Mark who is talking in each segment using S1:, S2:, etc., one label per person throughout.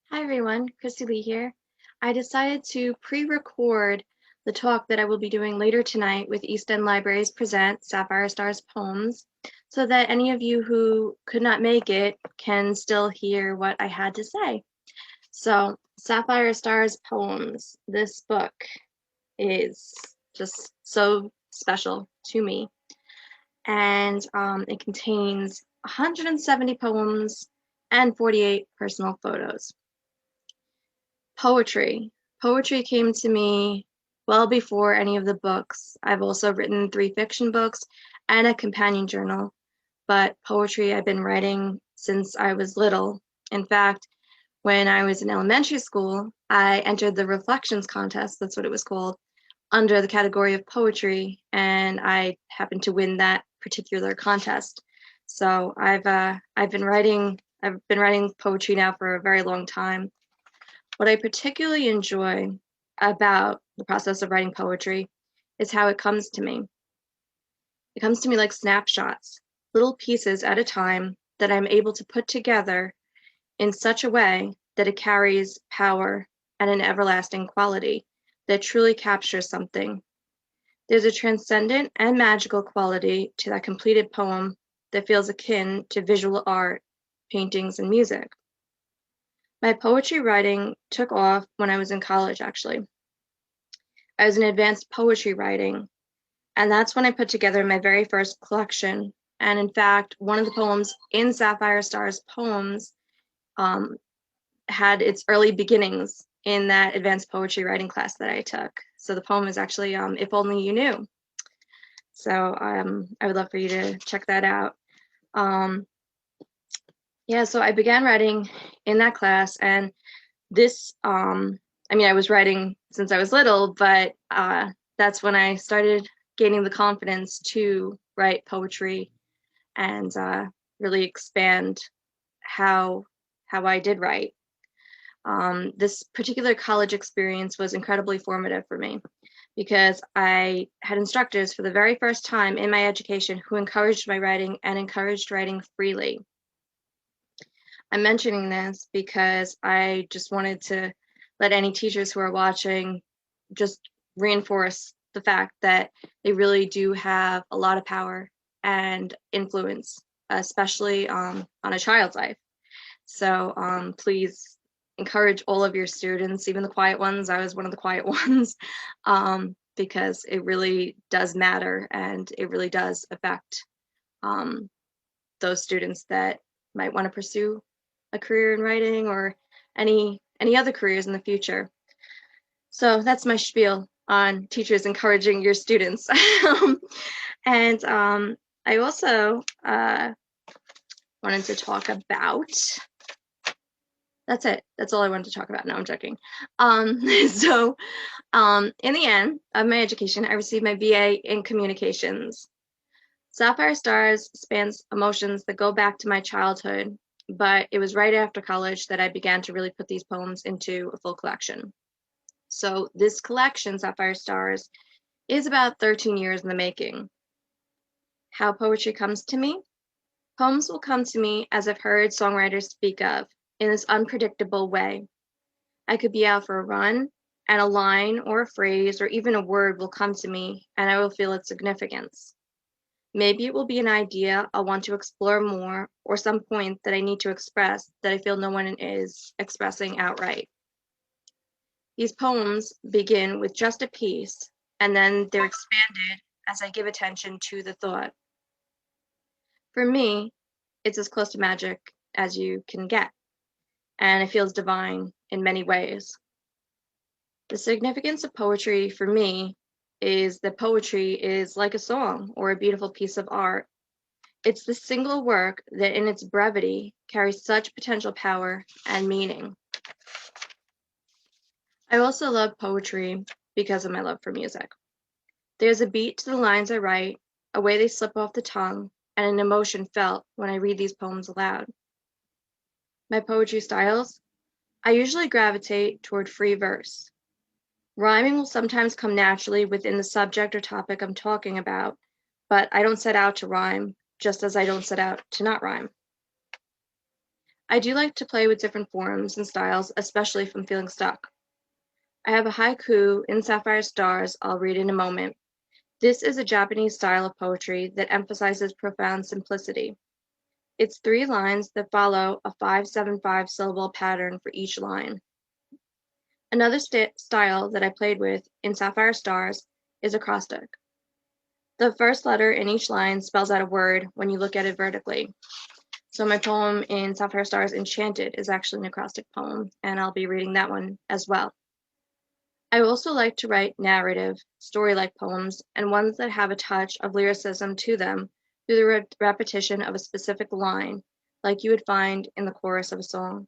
S1: Hi everyone, Christy Lee here. I decided to pre-record the talk that I will be doing later tonight with East End Libraries Present Sapphire Stars Poems, so that any of you who could not make it can still hear what I had to say. So, Sapphire Stars Poems, this book is just so special to me. And it contains 170 poems and 48 personal photos. Poetry. Poetry came to me well before any of the books. I've also written 3 fiction books and a companion journal, but poetry I've been writing since I was little. In fact, when I was in elementary school, I entered the Reflections contest, that's what it was called, under the category of poetry, and I happened to win that particular contest. So I've been writing poetry now for a very long time. What I particularly enjoy about the process of writing poetry is how it comes to me. It comes to me like snapshots, little pieces at a time that I'm able to put together in such a way that it carries power and an everlasting quality that truly captures something. There's a transcendent and magical quality to that completed poem that feels akin to visual art, paintings, and music. My poetry writing took off when I was in college, actually. I was in advanced poetry writing, and that's when I put together my very first collection. And in fact, one of the poems in Sapphire Star's poems um, had its early beginnings in that advanced poetry writing class that I took. So the poem is actually If Only You Knew. So I would love for you to check that out. Yeah, so I began writing in that class, and this, I was writing since I was little, but that's when I started gaining the confidence to write poetry and really expand how I did write. This particular college experience was incredibly formative for me because I had instructors for the very first time in my education who encouraged my writing and encouraged writing freely. I'm mentioning this because I just wanted to let any teachers who are watching just reinforce the fact that they really do have a lot of power and influence, especially on a child's life. So please encourage all of your students, even the quiet ones. I was one of the quiet ones, because it really does matter and it really does affect those students that might want to pursue a career in writing or any other careers in the future. So that's my spiel on teachers encouraging your students. And I also wanted to talk about, that's it. That's all I wanted to talk about. No, I'm joking. So in the end of my education, I received my BA in communications. Sapphire Stars spans emotions that go back to my childhood, but it was right after college that I began to really put these poems into a full collection. So this collection, Sapphire Stars, is about 13 years in the making. How poetry comes to me? Poems will come to me as I've heard songwriters speak of, in this unpredictable way. I could be out for a run, and a line or a phrase or even a word will come to me, and I will feel its significance. Maybe it will be an idea I'll want to explore more, or some point that I need to express that I feel no one is expressing outright. These poems begin with just a piece, and then they're expanded as I give attention to the thought. For me, it's as close to magic as you can get, and it feels divine in many ways. The significance of poetry for me is that poetry is like a song or a beautiful piece of art. It's the single work that in its brevity carries such potential power and meaning. I also love poetry because of my love for music. There's a beat to the lines I write, a way they slip off the tongue, and an emotion felt when I read these poems aloud. My poetry styles, I usually gravitate toward free verse. Rhyming will sometimes come naturally within the subject or topic I'm talking about, but I don't set out to rhyme, just as I don't set out to not rhyme. I do like to play with different forms and styles, especially if I'm feeling stuck. I have a haiku in Sapphire Stars I'll read in a moment. This is a Japanese style of poetry that emphasizes profound simplicity. It's 3 lines that follow a 5-7-5 syllable pattern for each line. Another style that I played with in Sapphire Stars is acrostic. The first letter in each line spells out a word when you look at it vertically. So my poem in Sapphire Stars, Enchanted, is actually an acrostic poem, and I'll be reading that one as well. I also like to write narrative, story-like poems, and ones that have a touch of lyricism to them through the repetition of a specific line, like you would find in the chorus of a song.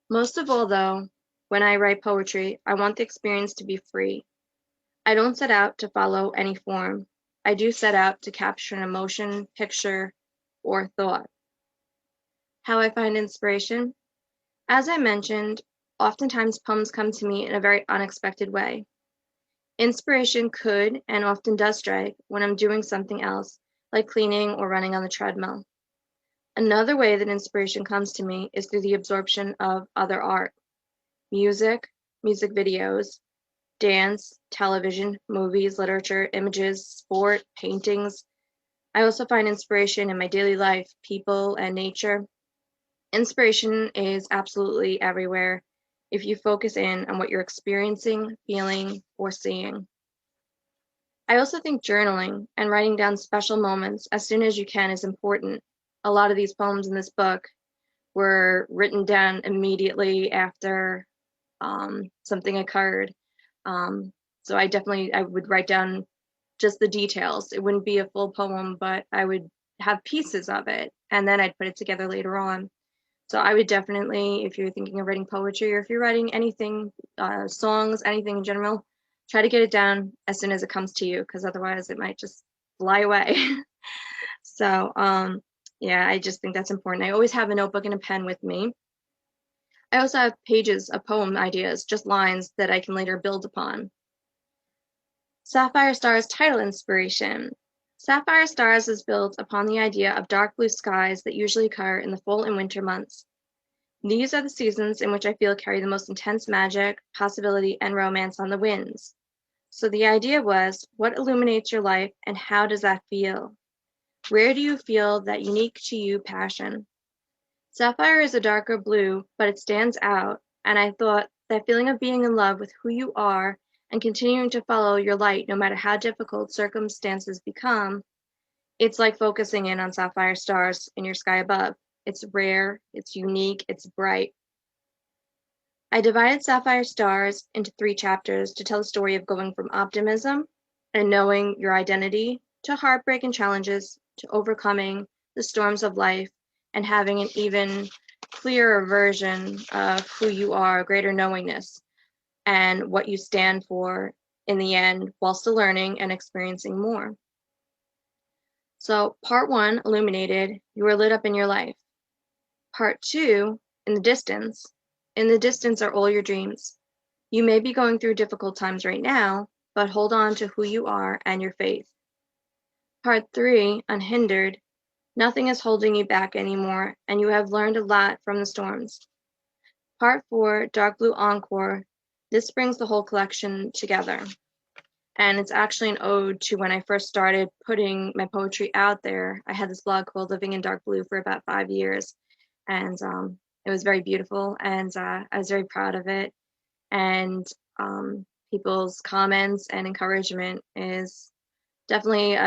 S1: Most of all, though, when I write poetry, I want the experience to be free. I don't set out to follow any form. I do set out to capture an emotion, picture, or thought. How I find inspiration? As I mentioned, oftentimes poems come to me in a very unexpected way. Inspiration could and often does strike when I'm doing something else, like cleaning or running on the treadmill. Another way that inspiration comes to me is through the absorption of other art, music, music videos, dance, television, movies, literature, images, sport, paintings. I also find inspiration in my daily life, people, and nature. Inspiration is absolutely everywhere if you focus in on what you're experiencing, feeling, or seeing. I also think journaling and writing down special moments as soon as you can is important. A lot of these poems in this book were written down immediately after something occurred. So I would write down just the details. It wouldn't be a full poem, but I would have pieces of it, and then I'd put it together later on. So I would definitely, if you're thinking of writing poetry or if you're writing anything, songs, anything in general, try to get it down as soon as it comes to you, because otherwise it might just fly away. So, yeah, I just think that's important. I always have a notebook and a pen with me. I also have pages of poem ideas, just lines that I can later build upon. Sapphire Stars title inspiration. Sapphire Stars is built upon the idea of dark blue skies that usually occur in the fall and winter months. These are the seasons in which I feel carry the most intense magic, possibility, and romance on the winds. So the idea was, what illuminates your life and how does that feel? Where do you feel that unique to you passion? Sapphire is a darker blue, but it stands out, and I thought that feeling of being in love with who you are and continuing to follow your light no matter how difficult circumstances become, it's like focusing in on sapphire stars in your sky above. It's rare, it's unique, it's bright. I divided Sapphire Stars into 3 chapters to tell the story of going from optimism and knowing your identity to heartbreak and challenges to overcoming the storms of life and having an even clearer version of who you are, greater knowingness, and what you stand for in the end while still learning and experiencing more. So, part 1, illuminated, you are lit up in your life. Part 2, in the distance. In the distance are all your dreams. You may be going through difficult times right now, but hold on to who you are and your faith. Part 3, unhindered. Nothing is holding you back anymore, and you have learned a lot from the storms. Part 4, dark blue encore. This brings the whole collection together. And it's actually an ode to when I first started putting my poetry out there. I had this blog called Living in Dark Blue for about 5 years, and it was very beautiful, and I was very proud of it. And people's comments and encouragement is definitely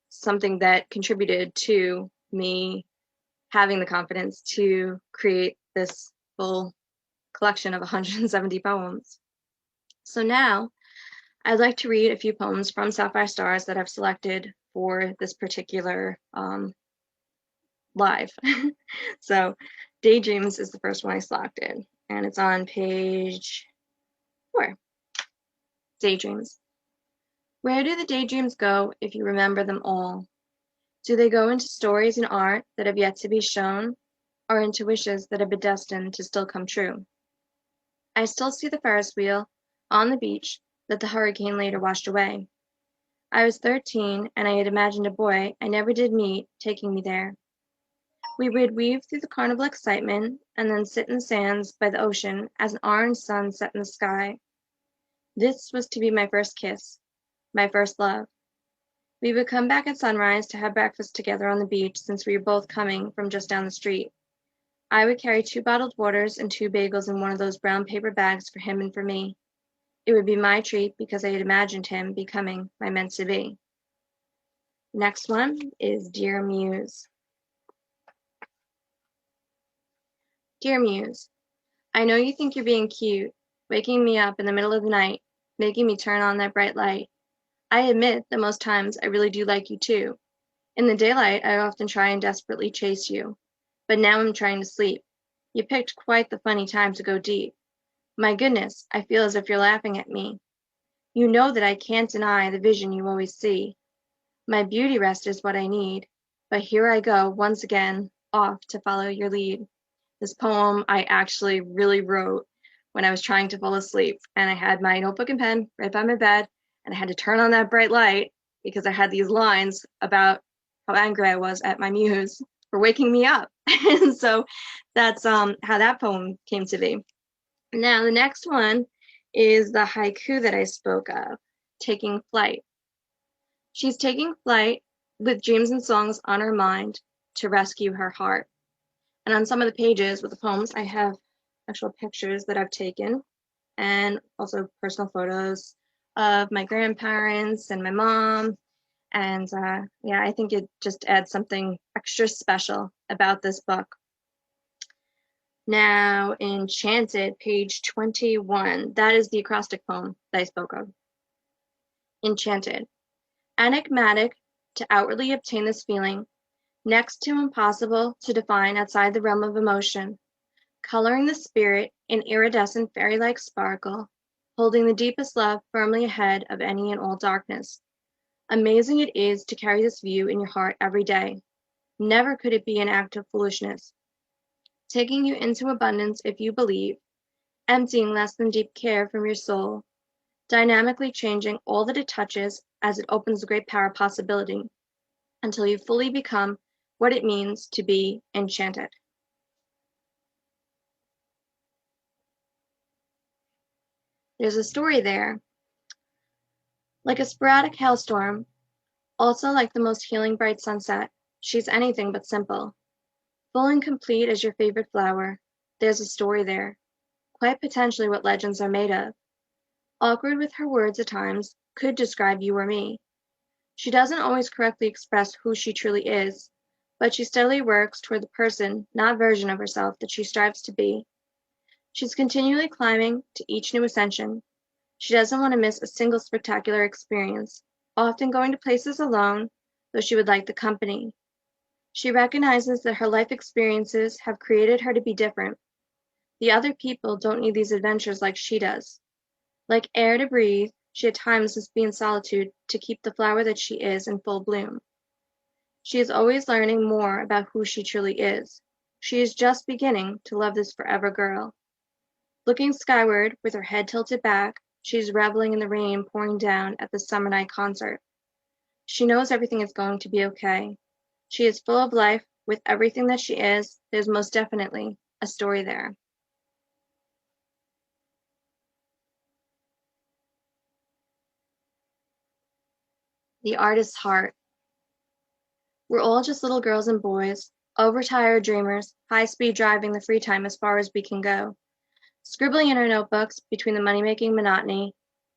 S1: something that contributed to me having the confidence to create this full collection of 170 poems. So now I'd like to read a few poems from Sapphire Stars that I've selected for this particular live. So Daydreams is the first one I selected, and it's on page 4. Daydreams. Where do the daydreams go if you remember them all? Do they go into stories and art that have yet to be shown, or into wishes that have been destined to still come true? I still see the Ferris wheel on the beach that the hurricane later washed away. I was 13, and I had imagined a boy I never did meet taking me there. We would weave through the carnival excitement and then sit in the sands by the ocean as an orange sun set in the sky. This was to be my first kiss, my first love. We would come back at sunrise to have breakfast together on the beach since we were both coming from just down the street. I would carry 2 bottled waters and 2 bagels in one of those brown paper bags for him and for me. It would be my treat because I had imagined him becoming my meant-to-be. Next one is Dear Muse. Dear Muse, I know you think you're being cute, waking me up in the middle of the night, making me turn on that bright light. I admit that most times I really do like you too. In the daylight, I often try and desperately chase you. But now I'm trying to sleep. You picked quite the funny time to go deep. My goodness, I feel as if you're laughing at me. You know that I can't deny the vision you always see. My beauty rest is what I need. But here I go, once again, off to follow your lead. This poem I actually really wrote when I was trying to fall asleep, and I had my notebook and pen right by my bed, and I had to turn on that bright light because I had these lines about how angry I was at my muse for waking me up. And so that's how that poem came to be. Now the next one is the haiku that I spoke of, Taking Flight. She's taking flight with dreams and songs on her mind to rescue her heart. And on some of the pages with the poems, I have actual pictures that I've taken and also personal photos of my grandparents and my mom. And yeah, I think it just adds something extra special about this book. Now, Enchanted, page 21. That is the acrostic poem that I spoke of. Enchanted. Enigmatic to outwardly obtain this feeling, next to impossible to define outside the realm of emotion, coloring the spirit in iridescent fairy-like sparkle, holding the deepest love firmly ahead of any and all darkness. Amazing it is to carry this view in your heart every day. Never could it be an act of foolishness. Taking you into abundance if you believe, emptying less than deep care from your soul, dynamically changing all that it touches as it opens the great power of possibility, until you fully become what it means to be enchanted. There's a story there. Like a sporadic hailstorm, also like the most healing bright sunset, she's anything but simple. Full and complete as your favorite flower, there's a story there, quite potentially what legends are made of. Awkward with her words at times, could describe you or me. She doesn't always correctly express who she truly is, but she steadily works toward the person, not version of herself, that she strives to be. She's continually climbing to each new ascension. She doesn't want to miss a single spectacular experience, often going to places alone, though she would like the company. She recognizes that her life experiences have created her to be different. The other people don't need these adventures like she does. Like air to breathe, she at times must be in solitude to keep the flower that she is in full bloom. She is always learning more about who she truly is. She is just beginning to love this forever girl. Looking skyward, with her head tilted back, she is reveling in the rain pouring down at the summer night concert. She knows everything is going to be okay. She is full of life. With everything that she is, there's most definitely a story there. The Artist's Heart. We're all just little girls and boys, overtired dreamers, high-speed driving the free time as far as we can go, scribbling in our notebooks between the money-making monotony,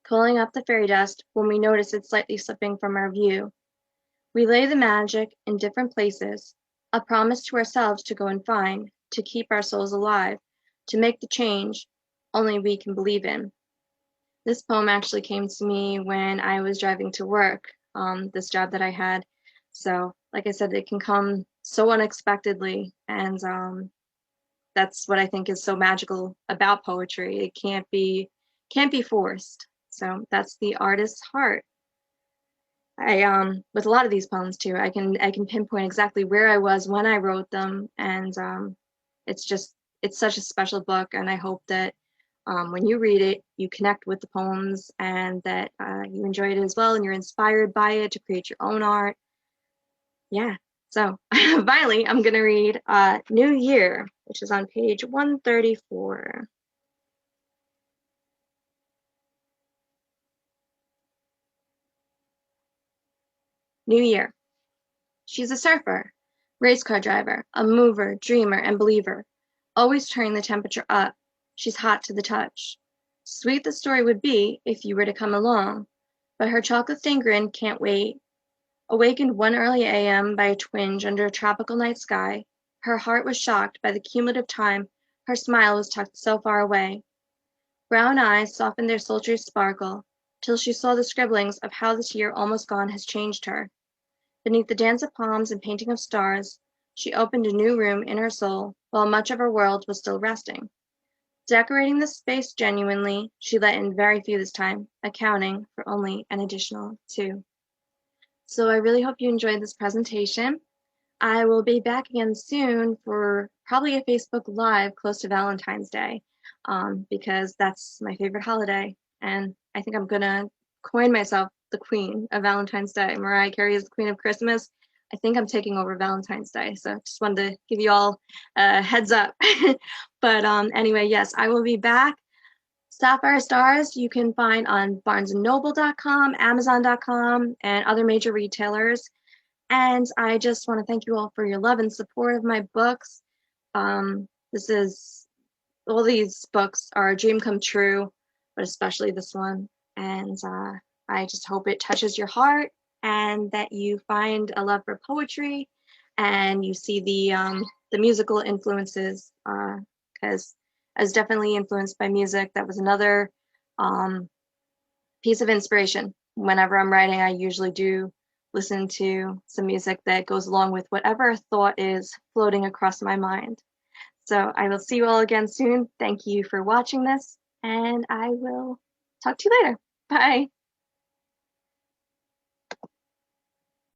S1: calling up the fairy dust when we notice it slightly slipping from our view. We lay the magic in different places, a promise to ourselves to go and find, to keep our souls alive, to make the change only we can believe in. This poem actually came to me when I was driving to work, this job that I had. So, like I said, it can come so unexpectedly, and that's what I think is so magical about poetry. It can't be forced. So that's The Artist's Heart. I with a lot of these poems too, I can pinpoint exactly where I was when I wrote them, and it's such a special book, and I hope that when you read it, you connect with the poems, and that you enjoy it as well, and you're inspired by it to create your own art. Yeah, So finally, I'm going to read New Year, which is on page 134. New Year. She's a surfer, race car driver, a mover, dreamer, and believer, always turning the temperature up. She's hot to the touch. Sweet the story would be if you were to come along, but her chocolate-stained grin can't wait. Awakened one early a.m. by a twinge under a tropical night sky, her heart was shocked by the cumulative time her smile was tucked so far away. Brown eyes softened their sultry sparkle, till she saw the scribblings of how this year almost gone has changed her. Beneath the dance of palms and painting of stars, she opened a new room in her soul, while much of her world was still resting. Decorating the space genuinely, she let in very few this time, accounting for only an additional 2. So I really hope you enjoyed this presentation. I will be back again soon for probably a Facebook Live close to Valentine's Day, because that's my favorite holiday. And I think I'm going to coin myself the queen of Valentine's Day. Mariah Carey is the queen of Christmas. I think I'm taking over Valentine's Day. So just wanted to give you all a heads up. But anyway, yes, I will be back. Sapphire Stars you can find on barnesandnoble.com, amazon.com, and other major retailers. And I just want to thank you all for your love and support of my books. All these books are a dream come true, but especially this one. And I just hope it touches your heart and that you find a love for poetry and you see the musical influences, because I was definitely influenced by music. That was another piece of inspiration. Whenever I'm writing, I usually do listen to some music that goes along with whatever thought is floating across my mind. So I will see you all again soon. Thank you for watching this, and I will talk to you later. Bye.